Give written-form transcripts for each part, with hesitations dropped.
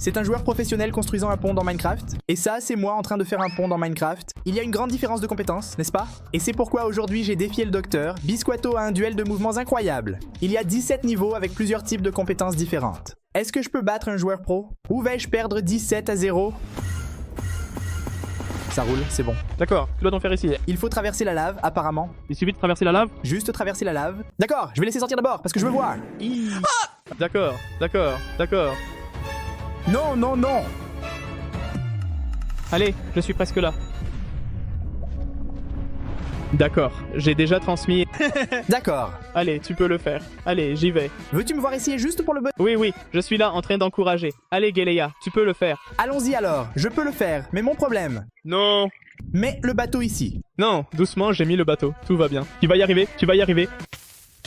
c'est un joueur professionnel construisant un pont dans Minecraft. Et ça, c'est moi en train de faire un pont dans Minecraft. Il y a une grande différence de compétences, n'est-ce pas? Et c'est pourquoi aujourd'hui j'ai défié le docteur. Bisquatto a un duel de mouvements incroyable. Il y a 17 niveaux avec plusieurs types de compétences différentes. Est-ce que je peux battre un joueur pro? Ou vais-je perdre 17-0? Ça roule, c'est bon. D'accord, tu dois t'en faire ici. Il faut traverser la lave, apparemment. Il suffit de traverser la lave? Juste traverser la lave. D'accord, je vais laisser sortir d'abord, parce que je veux voir. D'accord, d'accord, d'accord. Non, non, non. Allez, je suis presque là. D'accord, j'ai déjà transmis. D'accord. Allez, tu peux le faire. Allez, j'y vais. Veux-tu me voir essayer juste pour le bon? Oui, oui, je suis là en train d'encourager. Allez, Geleia, tu peux le faire. Allons-y alors, je peux le faire, mais mon problème. Non. Mets le bateau ici. Non, doucement, j'ai mis le bateau. Tout va bien. Tu vas y arriver, tu vas y arriver.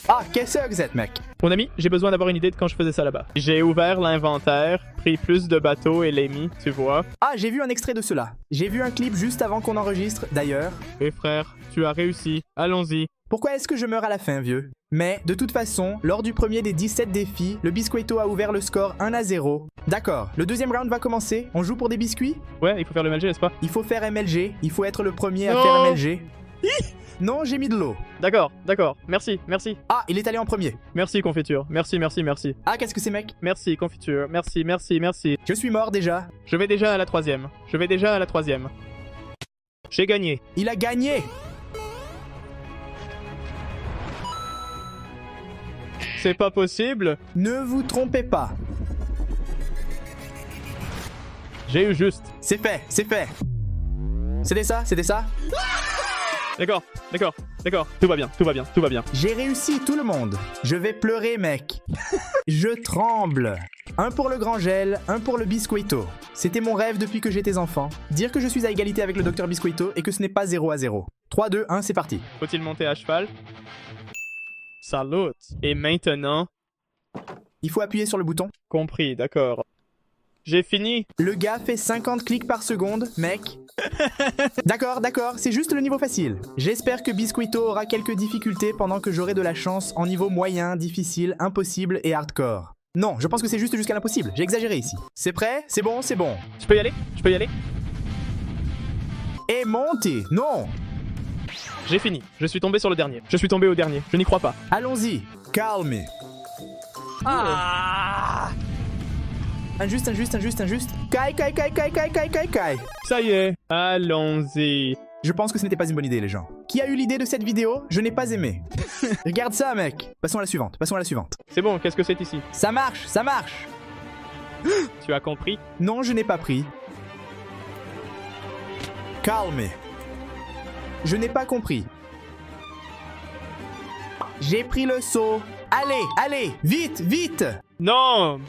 Ah, qu'est-ce que c'est, mec? Mon ami, j'ai besoin d'avoir une idée de quand je faisais ça là-bas. J'ai ouvert l'inventaire, pris plus de bateaux et les mis, tu vois. Ah, j'ai vu un extrait de cela. J'ai vu un clip juste avant qu'on enregistre, d'ailleurs. Et frère, tu as réussi. Allons-y. Pourquoi est-ce que je meurs à la fin, vieux? Mais, de toute façon, lors du premier des 17 défis, le Bisquatto a ouvert le score 1-0. D'accord, le deuxième round va commencer. On joue pour des biscuits? Ouais, il faut faire le MLG, n'est-ce pas? Il faut faire MLG, il faut être le premier à Non. faire MLG. Non, j'ai mis de l'eau. D'accord, d'accord. Merci, merci. Ah, il est allé en premier. Merci, confiture. Merci, merci, merci. Ah, qu'est-ce que c'est, mec? Merci, confiture. Merci, merci, merci. Je suis mort déjà. Je vais déjà à la troisième. Je vais déjà à la troisième. J'ai gagné. Il a gagné. C'est pas possible. Ne vous trompez pas. J'ai eu juste. C'est fait, c'est fait. C'était ça, c'était ça? D'accord, d'accord, d'accord. Tout va bien, tout va bien, tout va bien. J'ai réussi tout le monde. Je vais pleurer, mec. Je tremble. Un pour le grand gel, un pour le Bisquatto. C'était mon rêve depuis que j'étais enfant. Dire que je suis à égalité avec le docteur Bisquatto et que ce n'est pas 0-0. 3, 2, 1, c'est parti. Faut-il monter à cheval? Salut. Et maintenant? Il faut appuyer sur le bouton. Compris, d'accord. J'ai fini. Le gars fait 50 clics par seconde, mec. D'accord, d'accord, c'est juste le niveau facile. J'espère que Bisquatto aura quelques difficultés pendant que j'aurai de la chance en niveau moyen, difficile, impossible et hardcore. Non, je pense que c'est juste jusqu'à l'impossible. J'ai exagéré ici. C'est prêt? C'est bon, c'est bon. Tu peux y aller? Tu peux y aller? Et montez! Non! J'ai fini. Je suis tombé sur le dernier. Je suis tombé au dernier. Je n'y crois pas. Allons-y, calme. Ah! Injuste, injuste, injuste, injuste. Kai, kai, kai, kai, kai, kai, kai, kai. Ça y est. Allons-y. Je pense que ce n'était pas une bonne idée, les gens. Qui a eu l'idée de cette vidéo? Je n'ai pas aimé. Regarde ça, mec. Passons à la suivante, passons à la suivante. C'est bon, qu'est-ce que c'est ici? Ça marche, ça marche. Tu as compris? Non, je n'ai pas pris. Calme. Je n'ai pas compris. J'ai pris le saut. Allez, allez, vite, vite. Non!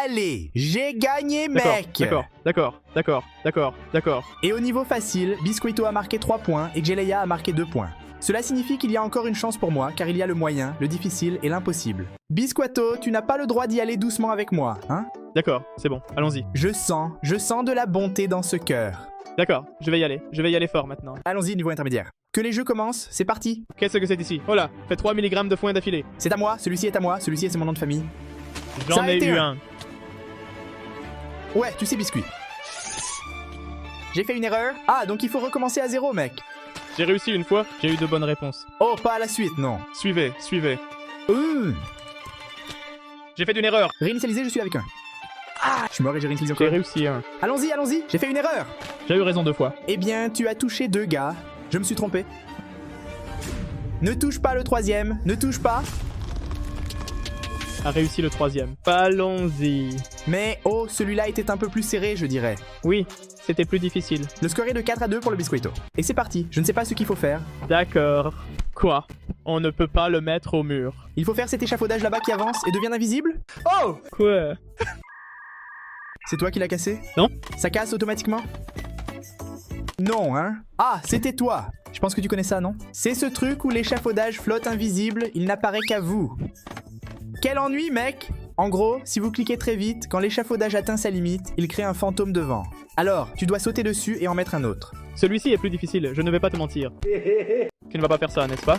Allez, j'ai gagné, D'accord, mec. d'accord, d'accord, d'accord, d'accord, d'accord. Et au niveau facile, Bisquatto a marqué 3 points et Geleia a marqué 2 points. Cela signifie qu'il y a encore une chance pour moi, car il y a le moyen, le difficile et l'impossible. Bisquatto, tu n'as pas le droit d'y aller doucement avec moi, hein? D'accord, c'est bon, allons-y. Je sens de la bonté dans ce cœur. D'accord, je vais y aller fort maintenant. Allons-y, niveau intermédiaire. Que les jeux commencent, c'est parti. Qu'est-ce que c'est ici? Oh là, fais 3 mg de foin d'affilée. C'est à moi, celui-ci est à moi, celui-ci c'est mon nom de famille. Ça J'en a ai été eu un. un. Ouais, tu sais, biscuit. J'ai fait une erreur? Ah, donc il faut recommencer à 0, mec. J'ai réussi une fois, j'ai eu de bonnes réponses. Oh, pas à la suite, non. Suivez, suivez. J'ai fait une erreur. Réinitialiser, je suis avec un. Ah, je suis mort et j'ai réinitialisé J'ai encore. réussi un. Allons-y, allons-y, j'ai fait une erreur. J'ai eu raison 2 fois. Eh bien, tu as touché 2 gars. Je me suis trompé. Ne touche pas le 3e, ne touche pas. A réussi le 3e. Allons-y. Mais oh, celui-là était un peu plus serré, je dirais. Oui, c'était plus difficile. Le score est de 4-2 pour le Bisquatto. Et c'est parti, je ne sais pas ce qu'il faut faire. D'accord. Quoi? On ne peut pas le mettre au mur. Il faut faire cet échafaudage là-bas qui avance et devient invisible? Oh! Quoi? C'est toi qui l'as cassé? Non. Ça casse automatiquement? Non, hein? Ah, c'était toi! Je pense que tu connais ça, non? C'est ce truc où l'échafaudage flotte invisible, il n'apparaît qu'à vous. Quel ennui, mec! En gros, si vous cliquez très vite, quand l'échafaudage atteint sa limite, il crée un fantôme de vent. Alors, tu dois sauter dessus et en mettre un autre. Celui-ci est plus difficile, je ne vais pas te mentir. Tu ne vas pas faire ça, n'est-ce pas?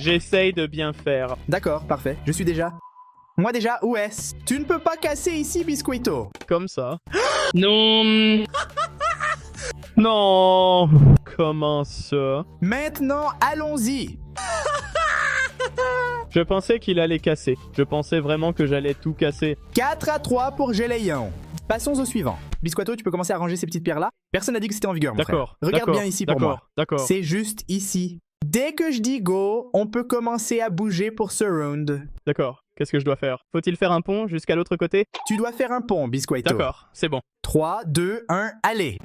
J'essaye de bien faire. D'accord, parfait. Je suis déjà. Moi déjà, où est-ce? Tu ne peux pas casser ici, Biscuito. Comme ça. Non. Non. Comment ça? Maintenant, allons-y. Je pensais qu'il allait casser. Je pensais vraiment que j'allais tout casser. 4-3 pour Géléon. Passons au suivant. Biscuito, tu peux commencer à ranger ces petites pierres-là. Personne n'a dit que c'était en vigueur, mon frère. D'accord. Regarde bien ici pour moi. D'accord. C'est juste ici. Dès que je dis go, on peut commencer à bouger pour ce round. D'accord. Qu'est-ce que je dois faire? Faut-il faire un pont jusqu'à l'autre côté? Tu dois faire un pont, Biscuito. D'accord, c'est bon. 3, 2, 1, allez.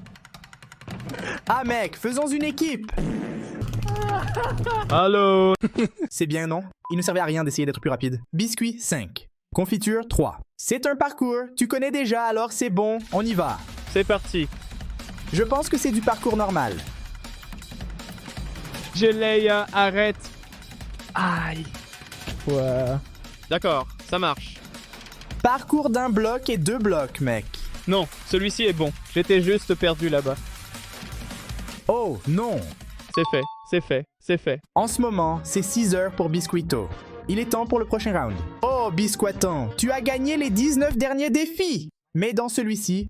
Ah mec, faisons une équipe. Allô? C'est bien, non? Il ne servait à rien d'essayer d'être plus rapide. Biscuit 5. Confiture 3. C'est un parcours, tu connais déjà, alors c'est bon, on y va. C'est parti. Je pense que c'est du parcours normal. Géléa, arrête. Aïe. Ouais. D'accord, ça marche. Parcours d'un bloc et 2 blocs, mec. Non, celui-ci est bon. J'étais juste perdu là-bas. Oh, non. C'est fait, c'est fait, c'est fait. En ce moment, c'est 6 heures pour Biscuito. Il est temps pour le prochain round. Oh, Biscuiton, tu as gagné les 19 derniers défis. Mais dans celui-ci,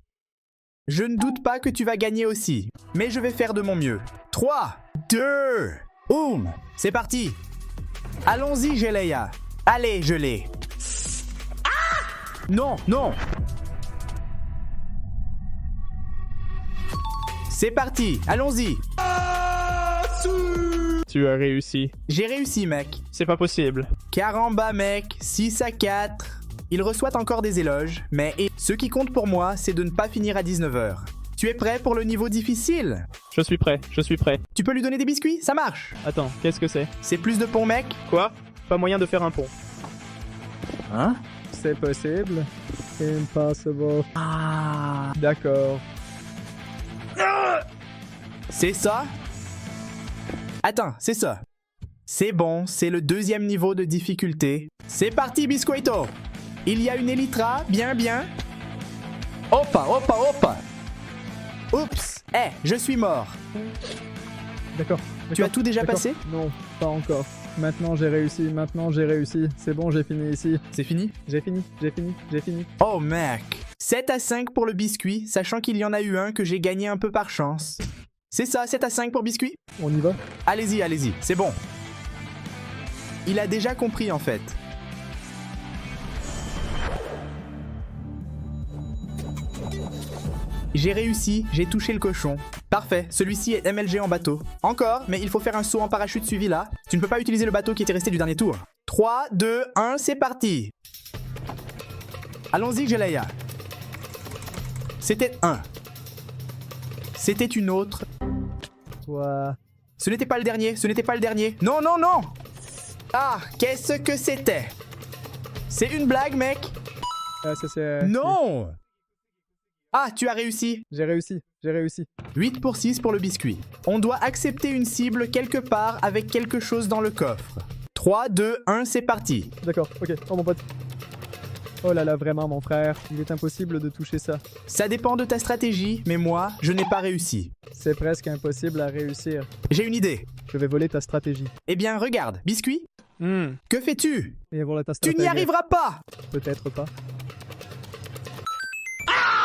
je ne doute pas que tu vas gagner aussi. Mais je vais faire de mon mieux. 3, 2, 1, c'est parti. Allons-y, Géléa. Allez, je l'ai. Non, non. C'est parti, allons-y. Tu as réussi. J'ai réussi, mec. C'est pas possible. Caramba, mec, 6-4. Il reçoit encore des éloges, mais ce qui compte pour moi, c'est de ne pas finir à 19h. Tu es prêt pour le niveau difficile? Je suis prêt, je suis prêt. Tu peux lui donner des biscuits? Ça marche. Attends, qu'est-ce que c'est? C'est plus de pont, mec? Quoi? Pas moyen de faire un pont. Hein? C'est possible. Impossible. Ah. D'accord. C'est ça? Attends, c'est ça. C'est bon, c'est le 2e niveau de difficulté. C'est parti, Biscuito. Il y a une élytra, bien, bien. Opa, opa, opa. Oups. Je suis mort. D'accord. Tu as tout déjà passé? Non, pas encore. Maintenant j'ai réussi. C'est bon, j'ai fini ici. C'est fini? J'ai fini. Oh mec. 7-5 pour le biscuit, sachant qu'il y en a eu un que j'ai gagné un peu par chance. C'est ça, 7-5 pour biscuit? On y va? Allez-y, allez-y, c'est bon. Il a déjà compris en fait. J'ai réussi, j'ai touché le cochon. Parfait, celui-ci est MLG en bateau. Encore, mais il faut faire un saut en parachute suivi là. Tu ne peux pas utiliser le bateau qui était resté du dernier tour. 3, 2, 1, c'est parti. Allons-y, Géléa. C'était 1. C'était une autre. Ouais. Ce n'était pas le dernier, ce n'était pas le dernier. Non, non, non. Ah, qu'est-ce que c'était? C'est une blague, mec? C'est... Non. Ah, tu as réussi. J'ai réussi. 8 pour 6 pour le biscuit. On doit accepter une cible quelque part avec quelque chose dans le coffre. 3, 2, 1, c'est parti. D'accord, ok. Oh mon pote. Oh là là, vraiment mon frère. Il est impossible de toucher ça. Ça dépend de ta stratégie, mais moi, je n'ai pas réussi. C'est presque impossible à réussir. J'ai une idée. Je vais voler ta stratégie. Eh bien, regarde, biscuit. Que fais-tu? Et voilà ta Tu stratégie. n'y arriveras pas. Peut-être pas.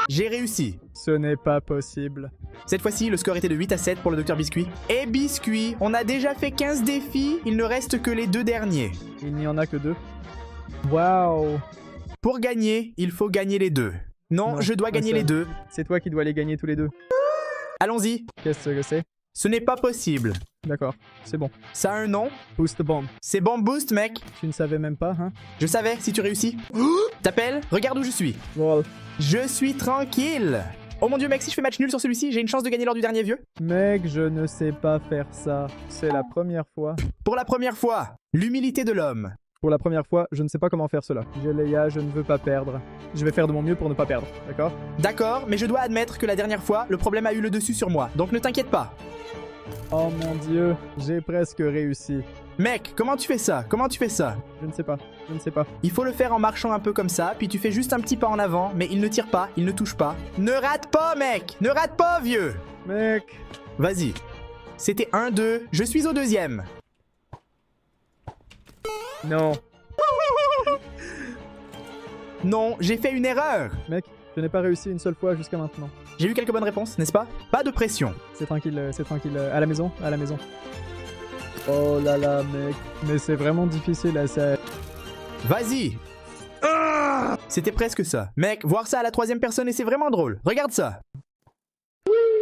J'ai réussi. Ce n'est pas possible. Cette fois-ci, le score était de 8-7 pour le Dr Biscuit. Et Biscuit, on a déjà fait 15 défis, il ne reste que les 2 derniers. Il n'y en a que 2. Waouh. Pour gagner, il faut gagner les 2. Non, je dois gagner les 2. C'est toi qui dois les gagner tous les 2. Allons-y. Qu'est-ce que c'est? Ce n'est pas possible. D'accord, c'est bon. Ça a un nom? Boost bomb. C'est Bomb Boost, mec. Tu ne savais même pas, hein? Je savais, si tu réussis. T'appelles? Regarde où je suis. Voilà. Je suis tranquille. Oh mon dieu, mec, si je fais match nul sur celui-ci, j'ai une chance de gagner lors du dernier vieux? Mec, je ne sais pas faire ça. C'est la première fois. Pour la première fois, l'humilité de l'homme. Pour la première fois, je ne sais pas comment faire cela. Géléa, je ne veux pas perdre. Je vais faire de mon mieux pour ne pas perdre, d'accord? D'accord, mais je dois admettre que la dernière fois, le problème a eu le dessus sur moi, donc ne t'inquiète pas. Oh mon dieu, j'ai presque réussi. Mec, comment tu fais ça? Comment tu fais ça? Je ne sais pas. Il faut le faire en marchant un peu comme ça, puis tu fais juste un petit pas en avant, mais il ne tire pas, il ne touche pas. Ne rate pas, mec! Ne rate pas, vieux! Mec! Vas-y. C'était 1-2, je suis au 2e. Non. Non, j'ai fait une erreur. Mec, je n'ai pas réussi une seule fois jusqu'à maintenant. J'ai eu quelques bonnes réponses, n'est-ce pas? Pas de pression. C'est tranquille, à la maison, à la maison. Oh là là, mec. Mais c'est vraiment difficile à ça. Vas-y. C'était presque ça. Mec, voir ça à la troisième personne et c'est vraiment drôle. Regarde ça.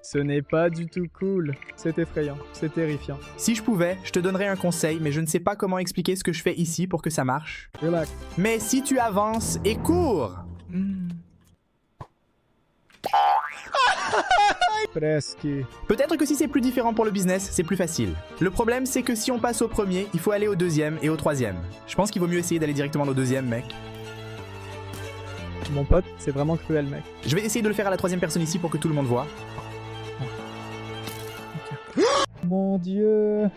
Ce n'est pas du tout cool. C'est effrayant, c'est terrifiant. Si je pouvais, je te donnerais un conseil, mais je ne sais pas comment expliquer ce que je fais ici pour que ça marche. Relax. Mais si tu avances et cours. Presque. Peut-être que si c'est plus différent pour le business, c'est plus facile. Le problème, c'est que si on passe au premier, il faut aller au deuxième et au troisième. Je pense qu'il vaut mieux essayer d'aller directement au deuxième, mec. Mon pote, c'est vraiment cruel, mec. Je vais essayer de le faire à la troisième personne ici pour que tout le monde voit. Mon Dieu.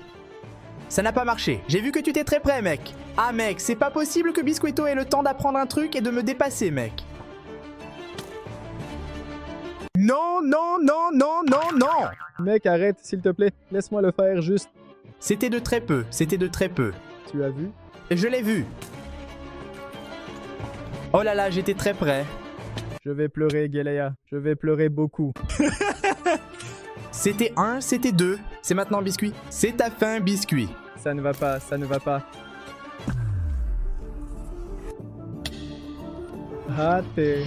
Ça n'a pas marché. J'ai vu que tu étais très près, mec. Ah, mec, c'est pas possible que Biscuito ait le temps d'apprendre un truc et de me dépasser, mec. Non, non, non, non, non, non. Mec, arrête, s'il te plaît. Laisse-moi le faire, juste. C'était de très peu, c'était de très peu. Tu as vu? Je l'ai vu. Oh là là, j'étais très près. Je vais pleurer, Gelea. Je vais pleurer beaucoup. C'était 1, c'était 2. C'est maintenant Biscuit. C'est ta fin, Biscuit. Ça ne va pas, ça ne va pas. Raté.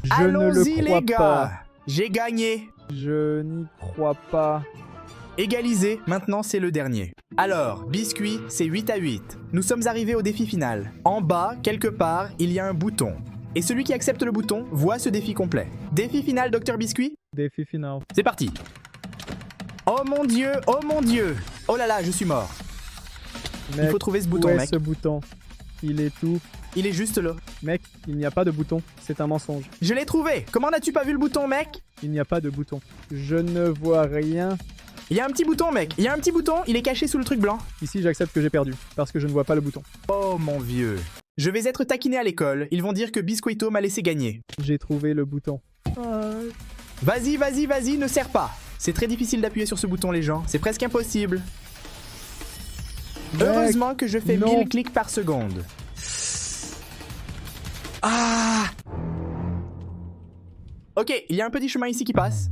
Je ne Allons-y, le crois les gars. pas. J'ai gagné. Je n'y crois pas. Égalisé, maintenant c'est le dernier. Alors, Biscuit, c'est 8 à 8. Nous sommes arrivés au défi final. En bas, quelque part, il y a un bouton. Et celui qui accepte le bouton voit ce défi complet. Défi final, Dr Biscuit? Défi final. C'est parti. Oh mon dieu, oh mon dieu. Oh là là, je suis mort. Mec, Il faut trouver ce bouton, où est mec. ce bouton? Il est tout. Il est juste là. Mec, il n'y a pas de bouton. C'est un mensonge. Je l'ai trouvé. Comment n'as-tu pas vu le bouton, mec? Il n'y a pas de bouton. Je ne vois rien. Il y a un petit bouton, mec. Il y a un petit bouton, il est caché sous le truc blanc. Ici, j'accepte que j'ai perdu. Parce que je ne vois pas le bouton. Oh mon vieux. Je vais être taquiné à l'école. Ils vont dire que Biscuito m'a laissé gagner. J'ai trouvé le bouton. Vas-y, vas-y, vas-y, ne serre pas. C'est très difficile d'appuyer sur ce bouton, les gens. C'est presque impossible. Mec, Heureusement que je fais non. 1000 clics par seconde. Ah! Ok, il y a un petit chemin ici qui passe.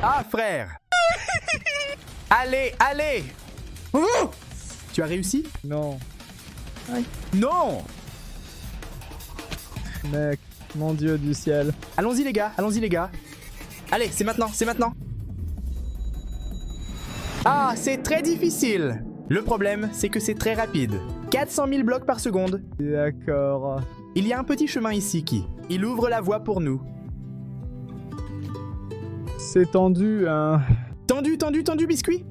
Ah, frère! Allez, allez! Oh! Tu as réussi? Non. Non! Mec, mon Dieu du ciel. Allons-y, les gars, allons-y, les gars. Allez, c'est maintenant, c'est maintenant. Ah, c'est très difficile. Le problème, c'est que c'est très rapide. 400 000 blocs par seconde. D'accord. Il y a un petit chemin ici qui... Il ouvre la voie pour nous. C'est tendu, hein. Tendu, tendu, tendu, Biscuit.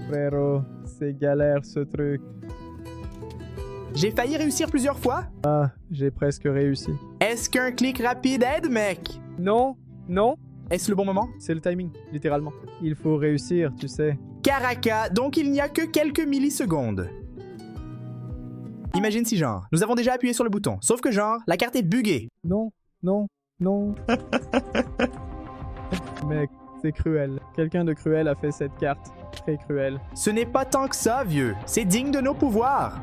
Frérot, c'est galère ce truc. J'ai failli réussir plusieurs fois. Ah, j'ai presque réussi. Est-ce qu'un clic rapide aide, mec? Non, non, Est-ce le bon moment? c'est le timing, littéralement. Il faut réussir, tu sais. Caraca, donc il n'y a que quelques millisecondes. Imagine si genre, nous avons déjà appuyé sur le bouton, sauf que genre, la carte est buggée. Non, non, non. Mec, c'est cruel. Quelqu'un de cruel a fait cette carte. Très cruel. Ce n'est pas tant que ça, vieux. C'est digne de nos pouvoirs.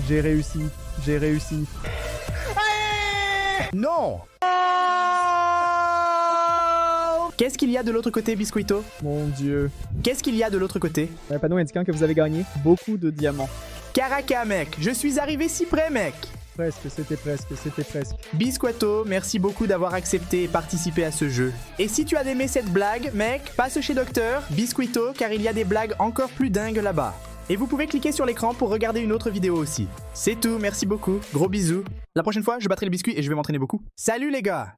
J'ai réussi, j'ai réussi. Non! Qu'est-ce qu'il y a de l'autre côté, Biscuito? Mon Dieu. Qu'est-ce qu'il y a de l'autre côté? Un panneau indiquant que vous avez gagné beaucoup de diamants. Caraca, mec, je suis arrivé si près, mec. Presque, c'était presque, c'était presque. Bisquato, merci beaucoup d'avoir accepté et participé à ce jeu. Et si tu as aimé cette blague, mec, passe chez Docteur, Biscuito, car il y a des blagues encore plus dingues là-bas. Et vous pouvez cliquer sur l'écran pour regarder une autre vidéo aussi. C'est tout, merci beaucoup, gros bisous. La prochaine fois, je battrai le biscuit et je vais m'entraîner beaucoup. Salut les gars!